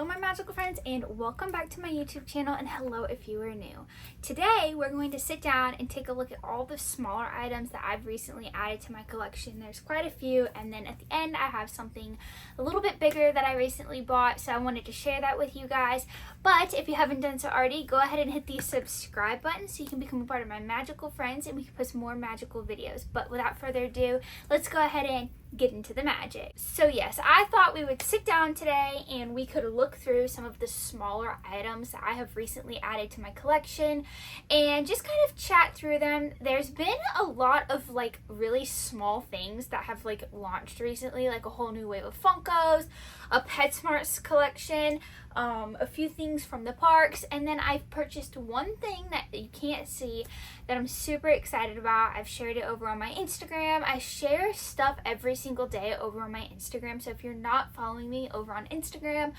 Hello my magical friends, and welcome back to my YouTube channel, and hello if you are new. Today we're going to sit down and take a look at all the smaller items that I've recently added to my collection. There's quite a few, and then at the end I have something a little bit bigger that I recently bought, so I wanted to share that with you guys. But if you haven't done so already, go ahead and hit the subscribe button so you can become a part of my magical friends and we can post more magical videos. But without further ado, let's go ahead and get into the magic. So yes, I thought we would sit down today and we could look through some of the smaller items that I have recently added to my collection and just kind of chat through them. There's been a lot of like really small things that have like launched recently, like a whole new wave of Funkos, a PetSmart collection, a few things from the parks, and then I've purchased one thing that you can't see that I'm super excited about. I've shared it over on my Instagram. I share stuff every single day over on my Instagram, so if you're not following me over on Instagram,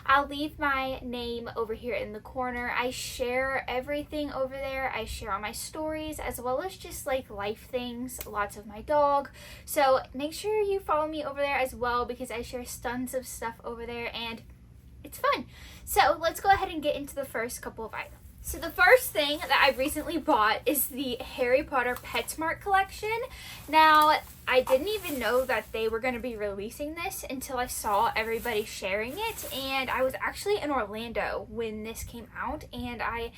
I'll leave my name over here in the corner. I share everything over there. I share all my stories as well as just like life things, lots of my dog. So make sure you follow me over there as well because I share tons of stuff over there and it's fun. So let's go ahead and get into the first couple of items. So the first thing that I've recently bought is the Harry Potter PetSmart collection. Now, I didn't even know that they were going to be releasing this until I saw everybody sharing it, and I was actually in Orlando when this came out, and I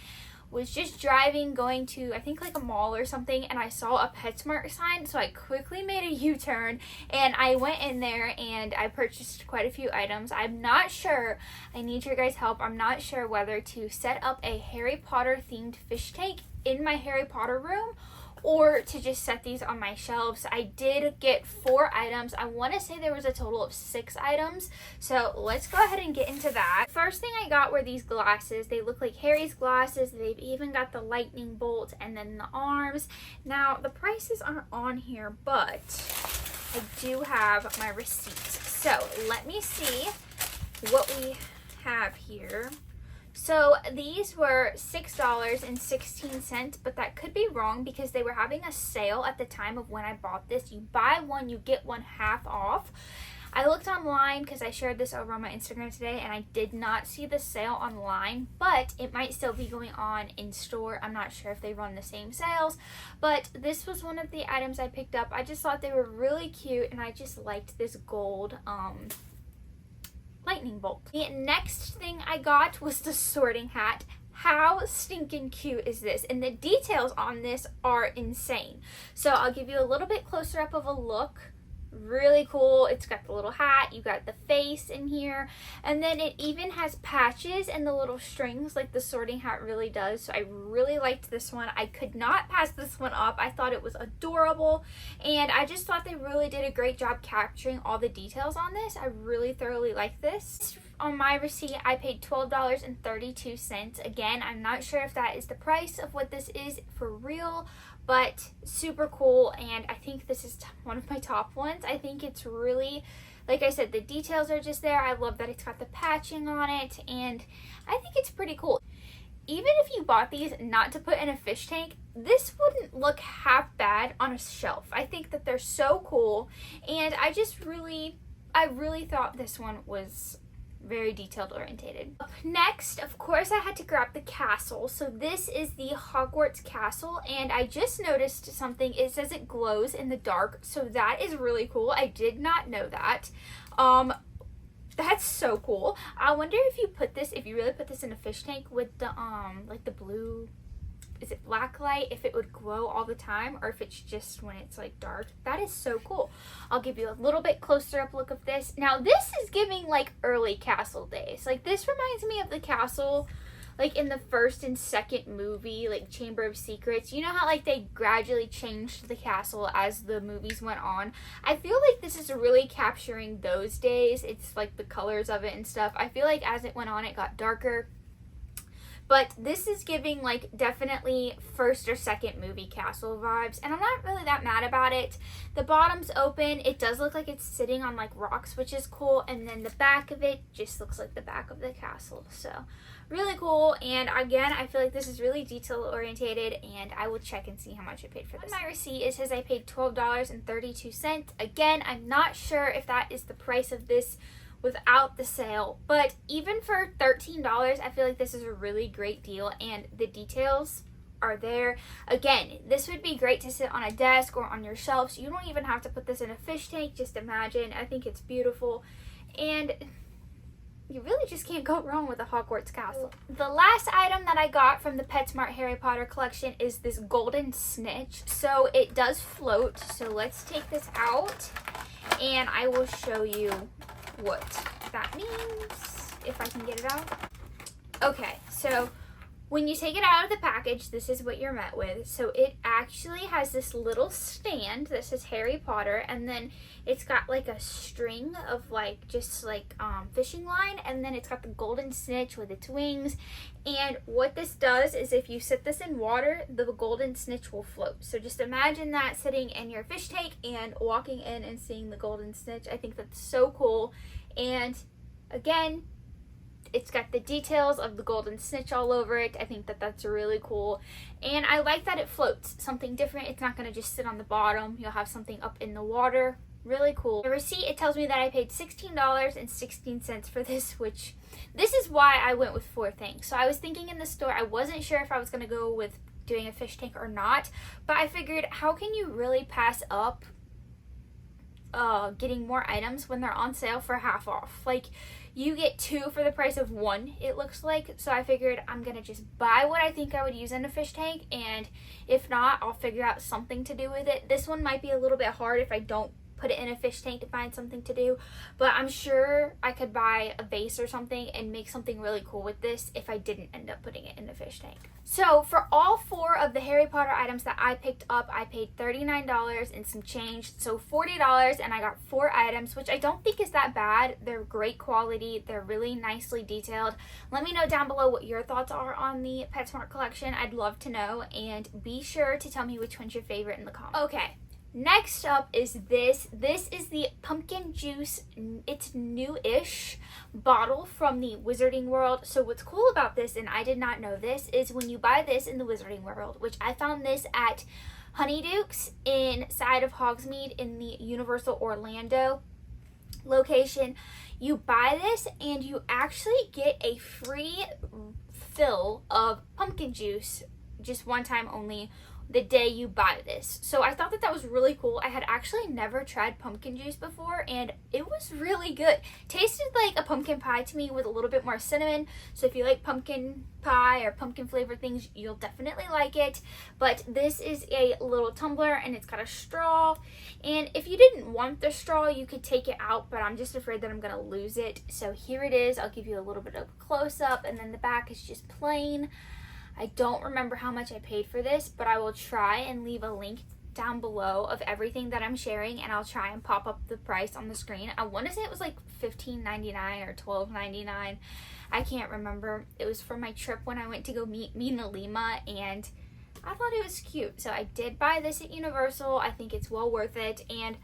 was just driving going to I think like a mall or something, and I saw a PetSmart sign, so I quickly made a U-turn and I went in there and I purchased quite a few items. I'm not sure, I need your guys' help, I'm not sure whether to set up a Harry Potter themed fish tank in my Harry Potter room or to just set these on my shelves. I did get 4 items. I want to say there was a total of 6 items. So let's go ahead and get into that. First thing I got were these glasses. They look like Harry's glasses. They've even got the lightning bolt and then the arms. Now the prices aren't on here, but I do have my receipts. So let me see what we have here. So these were $6.16, but that could be wrong because they were having a sale at the time of when I bought this. You buy one, you get one half off. I looked online because I shared this over on my Instagram today and I did not see the sale online, but it might still be going on in store. I'm not sure if they run the same sales, but this was one of the items I picked up. I just thought they were really cute and I just liked this gold lightning bolt. The next thing I got was the sorting hat. How stinking cute is this? And the details on this are insane. So I'll give you a little bit closer up of a look. Really cool. It's got the little hat, you got the face in here, and then it even has patches and the little strings like the sorting hat really does. So I really liked this one. I could not pass this one up. I thought it was adorable and I just thought they really did a great job capturing all the details on this. I really thoroughly like this. On my receipt I paid $12.32. Again, I'm not sure if that is the price of what this is for real, but super cool, and I think this is one of my top ones. I think it's really, like I said, the details are just there. I love that it's got the patching on it, and I think it's pretty cool. Even if you bought these not to put in a fish tank, this wouldn't look half bad on a shelf. I think that they're so cool, and I really thought this one was very detailed orientated. Up next, of course, I had to grab the castle. So this is the Hogwarts castle, and I just noticed something. It says it glows in the dark, so that is really cool. I did not know that. That's so cool. I wonder if you really put this in a fish tank with the like the blue, is it black light, if it would glow all the time or if it's just when it's like dark. That is so cool. I'll give you a little bit closer up look of this. Now this is giving like early castle days. Like this reminds me of the castle like in the first and second movie, like Chamber of Secrets. You know how like they gradually changed the castle as the movies went on? I feel like this is really capturing those days. It's like the colors of it and stuff. I feel like as it went on it got darker. But this is giving like definitely first or second movie castle vibes, and I'm not really that mad about it. The bottom's open. It does look like it's sitting on like rocks, which is cool, and then the back of it just looks like the back of the castle. So really cool, and again, I feel like this is really detail orientated, and I will check and see how much I paid for this. On my receipt, it says I paid $12.32. Again, I'm not sure if that is the price of this without the sale. But even for $13, I feel like this is a really great deal, and the details are there. Again, this would be great to sit on a desk or on your shelf, so you don't even have to put this in a fish tank. Just imagine. I think it's beautiful, and you really just can't go wrong with a Hogwarts castle. The last item that I got from the PetSmart Harry Potter collection is this golden snitch. So it does float. So let's take this out and I will show you what that means, if I can get it out. Okay, so when you take it out of the package, this is what you're met with. So it actually has this little stand that says Harry Potter, and then it's got like a string of like just like fishing line, and then it's got the golden snitch with its wings. And what this does is if you sit this in water, the golden snitch will float. So just imagine that sitting in your fish tank and walking in and seeing the golden snitch. I think that's so cool. And again, it's got the details of the golden snitch all over it. I think that that's really cool. And I like that it floats. Something different. It's not going to just sit on the bottom. You'll have something up in the water. Really cool. The receipt, it tells me that I paid $16.16 for this, which this is why I went with 4 things. So I was thinking in the store, I wasn't sure if I was going to go with doing a fish tank or not. But I figured, how can you really pass up getting more items when they're on sale for half off? Like, you get 2 for the price of 1, it looks like. So I figured I'm going to just buy what I think I would use in a fish tank, and if not, I'll figure out something to do with it. This one might be a little bit hard if I don't put it in a fish tank to find something to do, but I'm sure I could buy a vase or something and make something really cool with this if I didn't end up putting it in a fish tank. So for all 4 of the Harry Potter items that I picked up, I paid $39 and some change, so $40, and I got 4 items, which I don't think is that bad. They're great quality. They're really nicely detailed. Let me know down below what your thoughts are on the PetSmart collection. I'd love to know, and be sure to tell me which one's your favorite in the comments. Okay. Next up is this. This is the pumpkin juice. It's new-ish bottle from the Wizarding World. So what's cool about this, and I did not know this, is when you buy this in the Wizarding World, which I found this at Honeyduke's inside of Hogsmeade in the Universal Orlando location. You buy this and you actually get a free fill of pumpkin juice, just one time only, the day you buy this. So I thought that that was really cool. I had actually never tried pumpkin juice before, and it was really good. Tasted like a pumpkin pie to me with a little bit more cinnamon. So if you like pumpkin pie or pumpkin flavored things, you'll definitely like it. But this is a little tumbler, and it's got a straw. And if you didn't want the straw, you could take it out, but I'm just afraid that I'm gonna lose it. So here it is. I'll give you a little bit of a close up, and then the back is just plain. I don't remember how much I paid for this, but I will try and leave a link down below of everything that I'm sharing, and I'll try and pop up the price on the screen. I want to say it was like $15.99 or $12.99. I can't remember. It was for my trip when I went to go meet Mina Lima, and I thought it was cute. So I did buy this at Universal. I think it's well worth it, and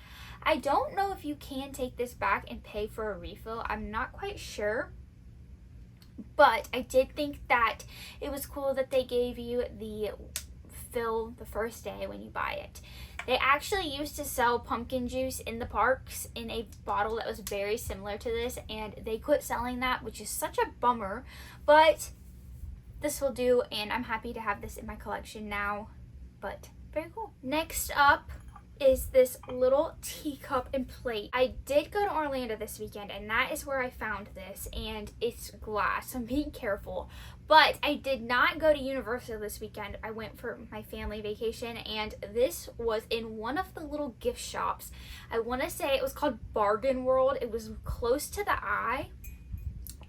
I don't know if you can take this back and pay for a refill. I'm not quite sure. But I did think that it was cool that they gave you the fill the first day when you buy it. They actually used to sell pumpkin juice in the parks in a bottle that was very similar to this, and they quit selling that, which is such a bummer. But this will do, and I'm happy to have this in my collection now. But very cool. Next up is this little teacup and plate. I did go to Orlando this weekend, and that is where I found this, and it's glass, so I'm being careful. But I did not go to Universal this weekend. I went for my family vacation, and this was in one of the little gift shops. I want to say it was called Bargain World. It was close to the eye.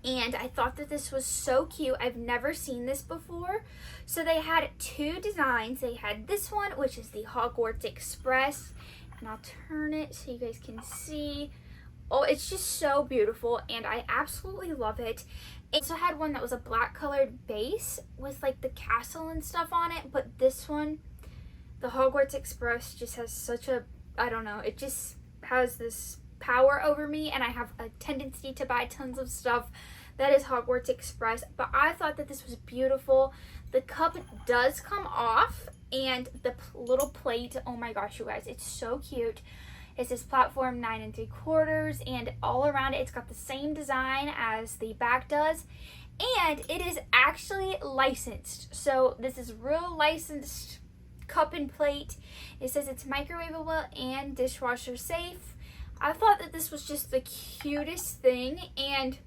And I thought that this was so cute. I've never seen this before. So they had 2 designs. They had this one, which is the Hogwarts Express. And I'll turn it so you guys can see. Oh, it's just so beautiful, and I absolutely love it. It also had one that was a black colored base with like the castle and stuff on it. But this one, the Hogwarts Express, just has such a, I don't know, it just has this power over me, and I have a tendency to buy tons of stuff that is Hogwarts Express. But I thought that this was beautiful. The cup does come off, and the little plate, oh my gosh, you guys, it's so cute. It says platform 9 3/4, and all around it, it's got the same design as the back does. And it is actually licensed. So this is real licensed cup and plate. It says it's microwavable and dishwasher safe. I thought that this was just the cutest thing, and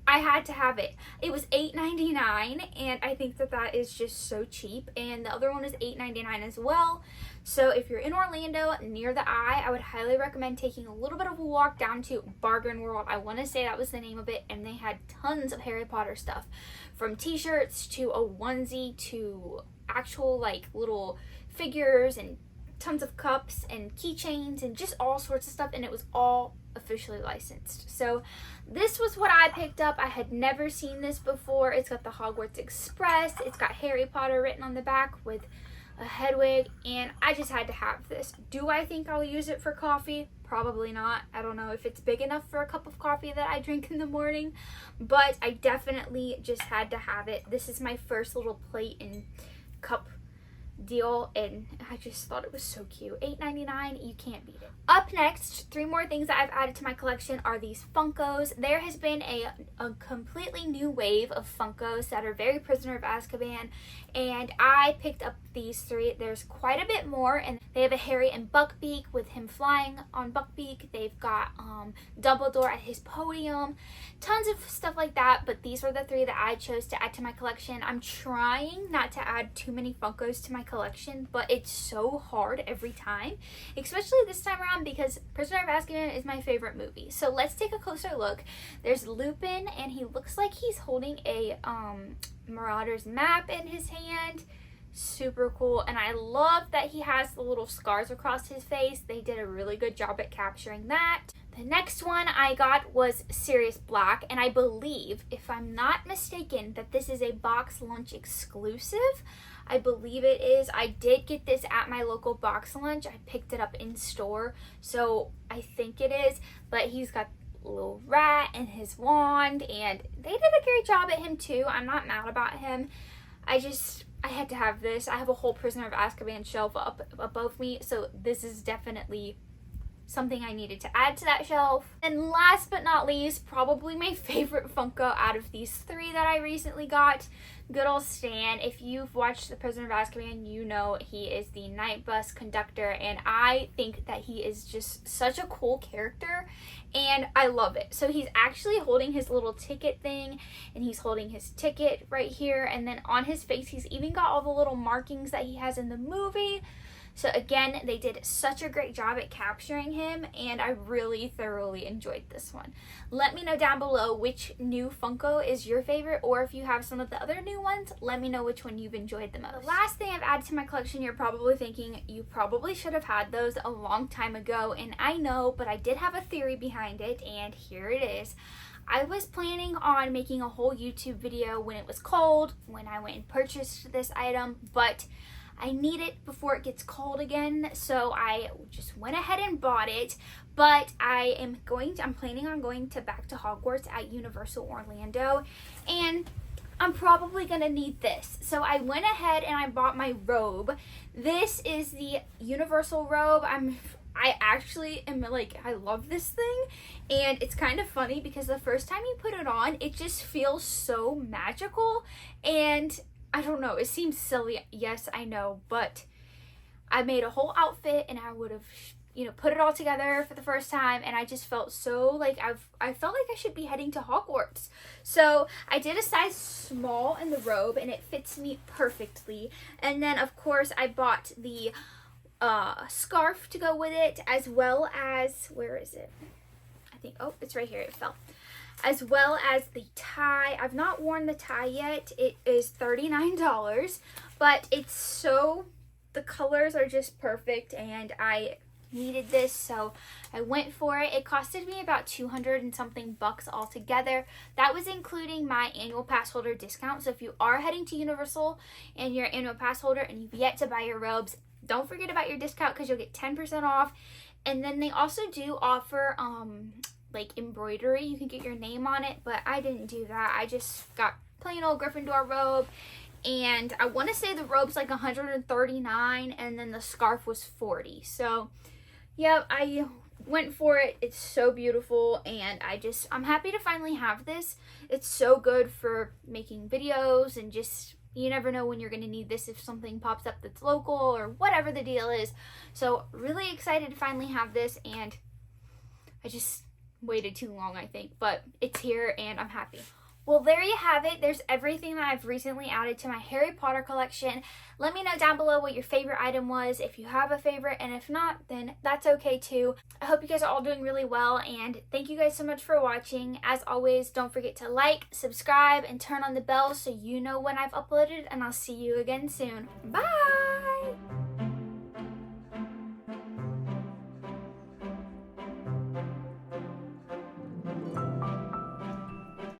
I had to have it. It was $8.99, and I think that that is just so cheap. And the other one is $8.99 as well. So if you're in Orlando near the Eye, I would highly recommend taking a little bit of a walk down to Bargain World. I want to say that was the name of it, and they had tons of Harry Potter stuff, from t-shirts to a onesie to actual like little figures and tons of cups and keychains and just all sorts of stuff, and it was all officially licensed. So this was what I picked up. I had never seen this before. It's got the Hogwarts Express. It's got Harry Potter written on the back with a Hedwig, and I just had to have this. Do I think I'll use it for coffee? Probably not. I don't know if it's big enough for a cup of coffee that I drink in the morning, but I definitely just had to have it. This is my first little plate and cup deal, and I just thought it was so cute. $8.99, you can't beat it. Up next, 3 more things that I've added to my collection are these Funkos. There has been a completely new wave of Funkos that are very Prisoner of Azkaban, and I picked up these 3. There's quite a bit more, and they have a Harry and Buckbeak with him flying on Buckbeak. They've got Dumbledore at his podium, tons of stuff like that, but these were the 3 that I chose to add to my collection. I'm trying not to add too many Funkos to my collection, but it's so hard every time, especially this time around because Prisoner of Azkaban is my favorite movie. So let's take a closer look. There's Lupin, and he looks like he's holding a Marauder's map in his hand. Super cool, and I love that he has the little scars across his face. They did a really good job at capturing that. The next one I got was Sirius Black, and I believe, if I'm not mistaken, that this is a box lunch exclusive. I believe it is. I did get this at my local box lunch. I picked it up in store, so I think it is. But he's got a little rat and his wand, and they did a great job at him too. I'm not mad about him. I had to have this. I have a whole Prisoner of Azkaban shelf up above me, so this is definitely something I needed to add to that shelf. And last but not least, probably my favorite Funko out of these 3 that I recently got, good old Stan. If you've watched The Prisoner of Azkaban, you know he is the night bus conductor, and I think that he is just such a cool character, and I love it. So he's actually holding his little ticket thing, and he's holding his ticket right here, and then on his face he's even got all the little markings that he has in the movie. So again, they did such a great job at capturing him, and I really thoroughly enjoyed this one. Let me know down below which new Funko is your favorite, or if you have some of the other new ones, let me know which one you've enjoyed the most. The last thing I've added to my collection, you're probably thinking, you probably should have had those a long time ago, and I know, but I did have a theory behind it, and here it is. I was planning on making a whole YouTube video when it was cold, when I went and purchased this item, but I need it before it gets cold again, so I just went ahead and bought it. But I'm planning on going back to Hogwarts at Universal Orlando, and I'm probably gonna need this. So I went ahead and I bought my robe. This is the Universal robe. I actually am like, I love this thing, and it's kind of funny because the first time you put it on, it just feels so magical, and I don't know, it seems silly, yes, I know, but I made a whole outfit, and I would have, put it all together for the first time, and I just felt so like, I felt like I should be heading to Hogwarts. So I did a size small in the robe, and it fits me perfectly. And then, of course, I bought the scarf to go with it, as well as, where is it? I think, oh, it's right here, it fell. As well as the tie. I've not worn the tie yet. It is $39, but the colors are just perfect, and I needed this, so I went for it. It costed me about 200 and something bucks altogether. That was including my annual pass holder discount. So if you are heading to Universal and you're an annual pass holder and you've yet to buy your robes, don't forget about your discount because you'll get 10% off. And then they also do offer like embroidery. You can get your name on it, but I didn't do that. I just got plain old Gryffindor robe, and I want to say the robe's like $139, and then the scarf was $40. So yeah, I went for it. It's so beautiful, and I'm happy to finally have this. It's so good for making videos, and just, you never know when you're going to need this if something pops up that's local or whatever the deal is. So really excited to finally have this, and I just waited too long, I think, but it's here and I'm happy. Well, there you have it. There's everything that I've recently added to my Harry Potter collection. Let me know down below what your favorite item was, if you have a favorite, and if not, then that's okay too. I hope you guys are all doing really well, and thank you guys so much for watching. As always, don't forget to like, subscribe, and turn on the bell so you know when I've uploaded, and I'll see you again soon. Bye!